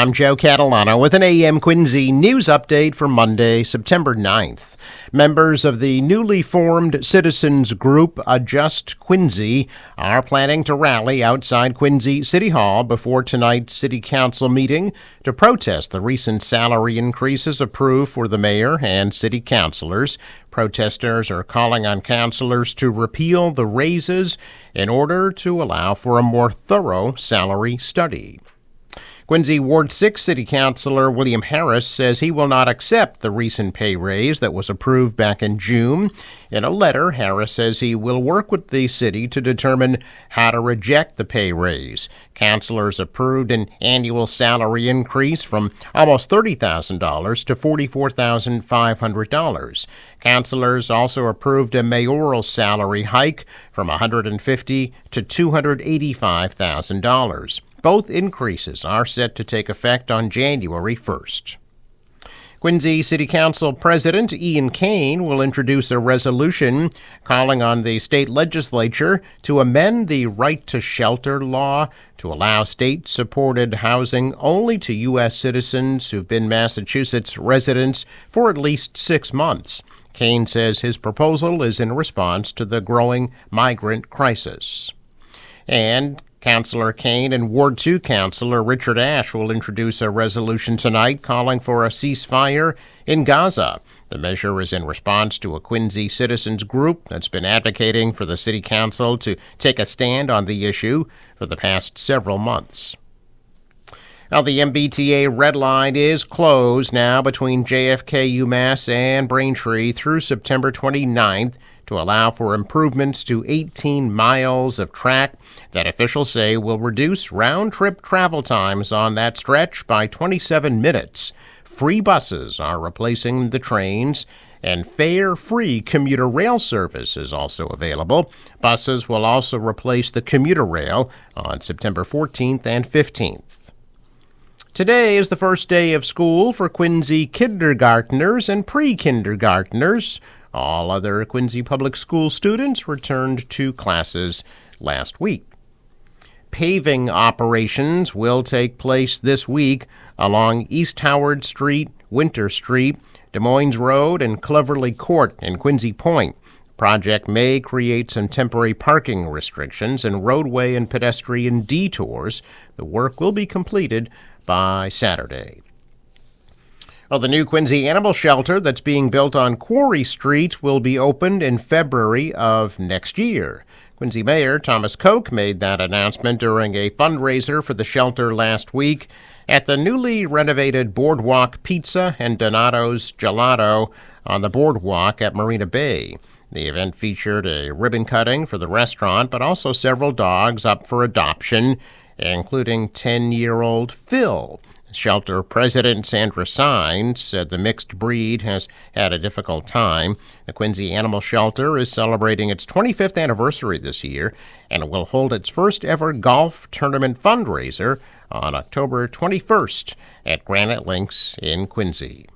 I'm Joe Catalano with an AM Quincy news update for Monday, September 9th. Members of the newly formed citizens group Adjust Quincy are planning to rally outside Quincy City Hall before tonight's City Council meeting to protest the recent salary increases approved for the mayor and city councilors. Protesters are calling on councilors to repeal the raises in order to allow for a more thorough salary study. Quincy Ward 6 City Councilor William Harris says he will not accept the recent pay raise that was approved back in June. In a letter, Harris says he will work with the city to determine how to reject the pay raise. Councilors approved an annual salary increase from almost $30,000 to $44,500. Councilors also approved a mayoral salary hike from $150,000 to $285,000. Both increases are set to take effect on January 1st. Quincy City Council President Ian Kane will introduce a resolution calling on the state legislature to amend the right to shelter law to allow state-supported housing only to U.S. citizens who've been Massachusetts residents for at least 6 months. Kane says his proposal is in response to the growing migrant crisis. And Councilor Kane and Ward 2 Councilor Richard Ashe will introduce a resolution tonight calling for a ceasefire in Gaza. The measure is in response to a Quincy citizens group that's been advocating for the City Council to take a stand on the issue for the past several months. Now, the MBTA Red Line is closed now between JFK, UMass, and Braintree through September 29th to allow for improvements to 18 miles of track that officials say will reduce round-trip travel times on that stretch by 27 minutes. Free buses are replacing the trains, and fare-free commuter rail service is also available. Buses will also replace the commuter rail on September 14th and 15th. Today is the first day of school for Quincy kindergartners and pre-kindergartners. All other Quincy Public School students returned to classes last week. Paving operations will take place this week along East Howard Street, Winter Street, Des Moines Road, and Cloverly Court in Quincy Point. The project may create some temporary parking restrictions and roadway and pedestrian detours. The work will be completed by Saturday. Well, the new Quincy Animal Shelter that's being built on Quarry Street will be opened in February of next year. Quincy Mayor Thomas Koch made that announcement during a fundraiser for the shelter last week at the newly renovated Boardwalk Pizza and Donato's Gelato on the boardwalk at Marina Bay. The event featured a ribbon cutting for the restaurant, but also several dogs up for adoption, including 10-year-old Phil. Shelter President Sandra Sines said the mixed breed has had a difficult time. The Quincy Animal Shelter is celebrating its 25th anniversary this year, and it will hold its first ever golf tournament fundraiser on October 21st at Granite Links in Quincy.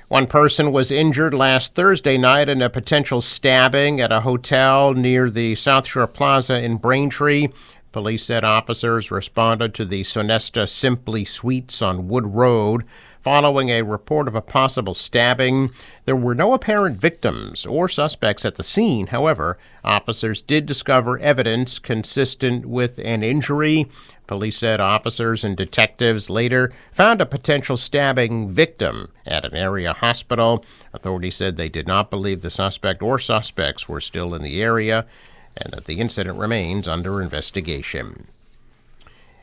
One person was injured last Thursday night in a potential stabbing at a hotel near the South Shore Plaza in Braintree. Police said officers responded to the Sonesta Simply Suites on Wood Road following a report of a possible stabbing. There were no apparent victims or suspects at the scene. However, officers did discover evidence consistent with an injury. Police said officers and detectives later found a potential stabbing victim at an area hospital. Authorities said they did not believe the suspect or suspects were still in the area, and that the incident remains under investigation.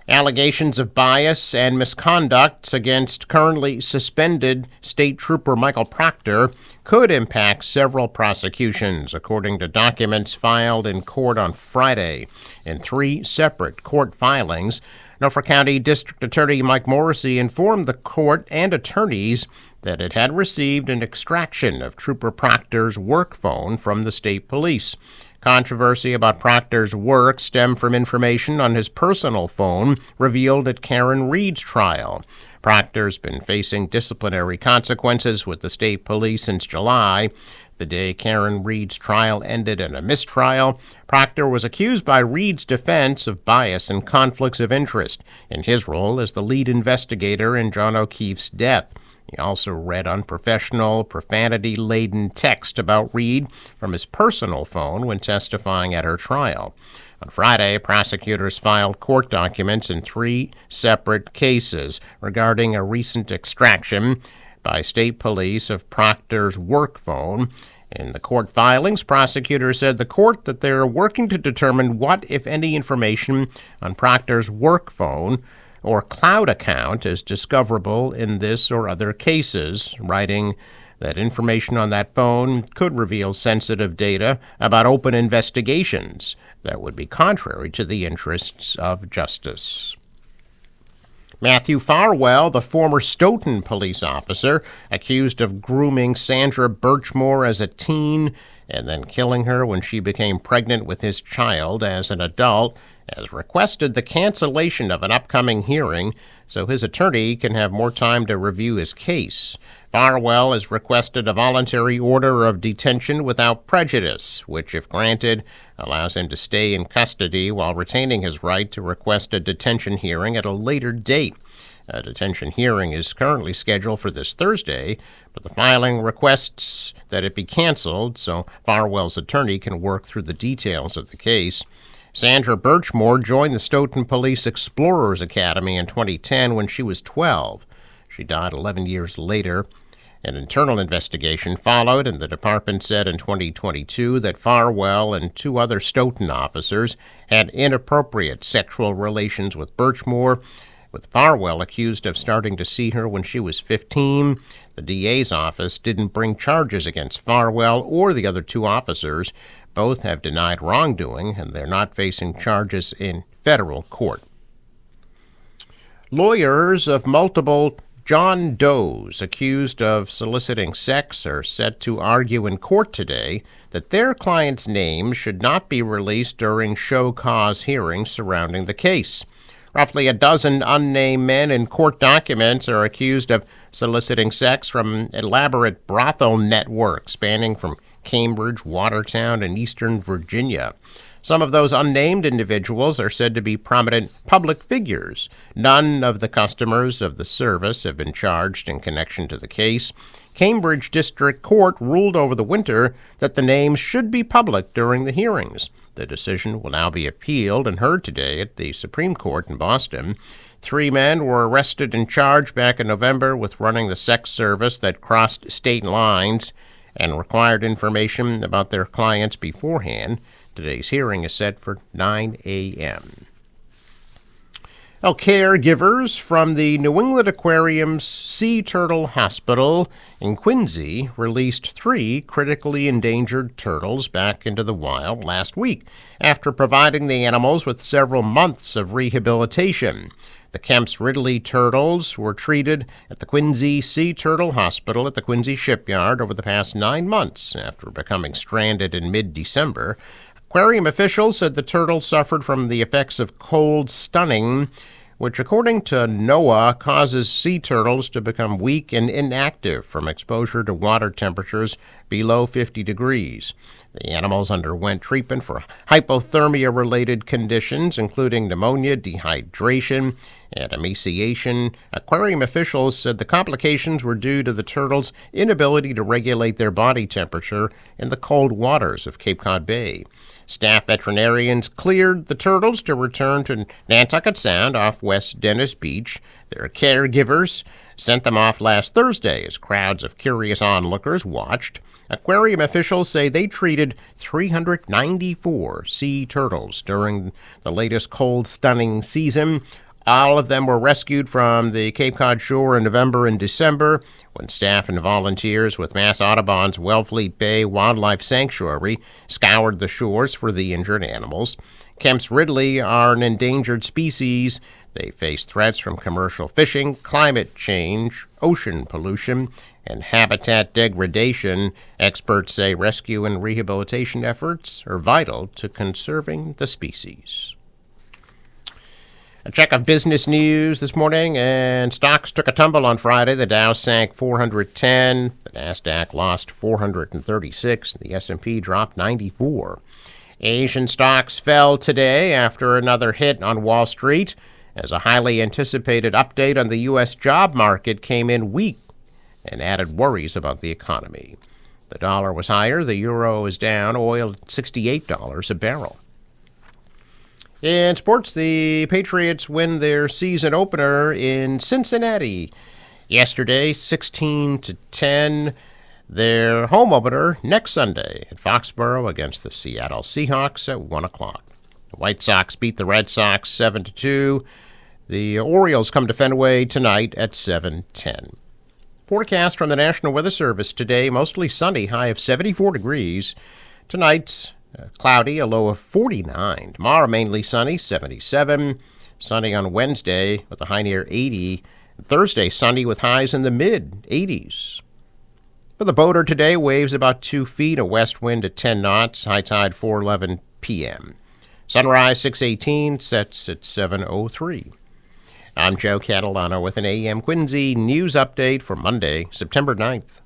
Allegations of bias and misconduct against currently suspended State Trooper Michael Proctor could impact several prosecutions, according to documents filed in court on Friday. In 3 separate court filings, Norfolk County District Attorney Mike Morrissey informed the court and attorneys that it had received an extraction of Trooper Proctor's work phone from the state police. Controversy about Proctor's work stemmed from information on his personal phone revealed at Karen Reed's trial. Proctor's been facing disciplinary consequences with the state police since July. The day Karen Reed's trial ended in a mistrial, Proctor was accused by Reed's defense of bias and conflicts of interest in his role as the lead investigator in John O'Keefe's death. He also read unprofessional, profanity-laden text about Reed from his personal phone when testifying at her trial. On Friday, prosecutors filed court documents in 3 separate cases regarding a recent extraction by state police of Proctor's work phone. In the court filings, prosecutors said the court that they're working to determine what, if any, information on Proctor's work phone or cloud account is discoverable in this or other cases, writing that information on that phone could reveal sensitive data about open investigations that would be contrary to the interests of justice. Matthew Farwell, the former Stoughton police officer accused of grooming Sandra Birchmore as a teen and then killing her when she became pregnant with his child as an adult, has requested the cancellation of an upcoming hearing so his attorney can have more time to review his case. Farwell has requested a voluntary order of detention without prejudice, which, if granted, allows him to stay in custody while retaining his right to request a detention hearing at a later date. A detention hearing is currently scheduled for this Thursday, but the filing requests that it be canceled so Farwell's attorney can work through the details of the case. Sandra Birchmore joined the Stoughton Police Explorers Academy in 2010 when she was 12. She died 11 years later. An internal investigation followed, and the department said in 2022 that Farwell and 2 other Stoughton officers had inappropriate sexual relations with Birchmore, with Farwell accused of starting to see her when she was 15. The DA's office didn't bring charges against Farwell or the other 2 officers. Both have denied wrongdoing, and they're not facing charges in federal court. Lawyers of multiple John Does accused of soliciting sex are set to argue in court today that their clients' names should not be released during show cause hearings surrounding the case. Roughly a dozen unnamed men in court documents are accused of soliciting sex from an elaborate brothel network spanning from Cambridge, Watertown, and Eastern Virginia. Some of those unnamed individuals are said to be prominent public figures. None of the customers of the service have been charged in connection to the case. Cambridge District Court ruled over the winter that the names should be public during the hearings. The decision will now be appealed and heard today at the Supreme Court in Boston. 3 men were arrested and charged back in November with running the sex service that crossed state lines and required information about their clients beforehand. Today's hearing is set for 9 a.m. Caregivers from the New England Aquarium's Sea Turtle Hospital in Quincy released 3 critically endangered turtles back into the wild last week after providing the animals with several months of rehabilitation. The Kemp's Ridley turtles were treated at the Quincy Sea Turtle Hospital at the Quincy Shipyard over the past 9 months after becoming stranded in mid-December. Aquarium officials said the turtles suffered from the effects of cold stunning, which, according to NOAA, causes sea turtles to become weak and inactive from exposure to water temperatures below 50 degrees. The animals underwent treatment for hypothermia-related conditions, including pneumonia, dehydration, and emaciation. Aquarium officials said the complications were due to the turtles' inability to regulate their body temperature in the cold waters of Cape Cod Bay. Staff veterinarians cleared the turtles to return to Nantucket Sound off West Dennis Beach. Their caregivers sent them off last Thursday as crowds of curious onlookers watched. Aquarium officials say they treated 394 sea turtles during the latest cold stunning season. All of them were rescued from the Cape Cod shore in November and December when staff and volunteers with Mass Audubon's Wellfleet Bay Wildlife Sanctuary scoured the shores for the injured animals. Kemp's Ridley are an endangered species. They face threats from commercial fishing, climate change, ocean pollution, and habitat degradation. Experts say rescue and rehabilitation efforts are vital to conserving the species. A check of business news this morning, and stocks took a tumble on Friday. The Dow sank 410, the Nasdaq lost 436, and the S&P dropped 94. Asian stocks fell today after another hit on Wall Street, as a highly anticipated update on the U.S. job market came in weak and added worries about the economy. The dollar was higher, the euro is down, oil $68 a barrel. In sports, the Patriots win their season opener in Cincinnati yesterday, 16-10. Their home opener next Sunday at Foxborough against the Seattle Seahawks at 1 o'clock. The White Sox beat the Red Sox 7-2. The Orioles come to Fenway tonight at 7:10. Forecast from the National Weather Service today, mostly sunny, high of 74 degrees. Tonight, cloudy, a low of 49. Tomorrow, mainly sunny, 77. Sunny on Wednesday with a high near 80. Thursday, sunny with highs in the mid-80s. For the boater today, waves about 2 feet, a west wind at 10 knots, high tide 4:11 p.m. Sunrise 6:18, sets at 7:03. I'm Joe Catalano with an AM Quincy news update for Monday, September 9th.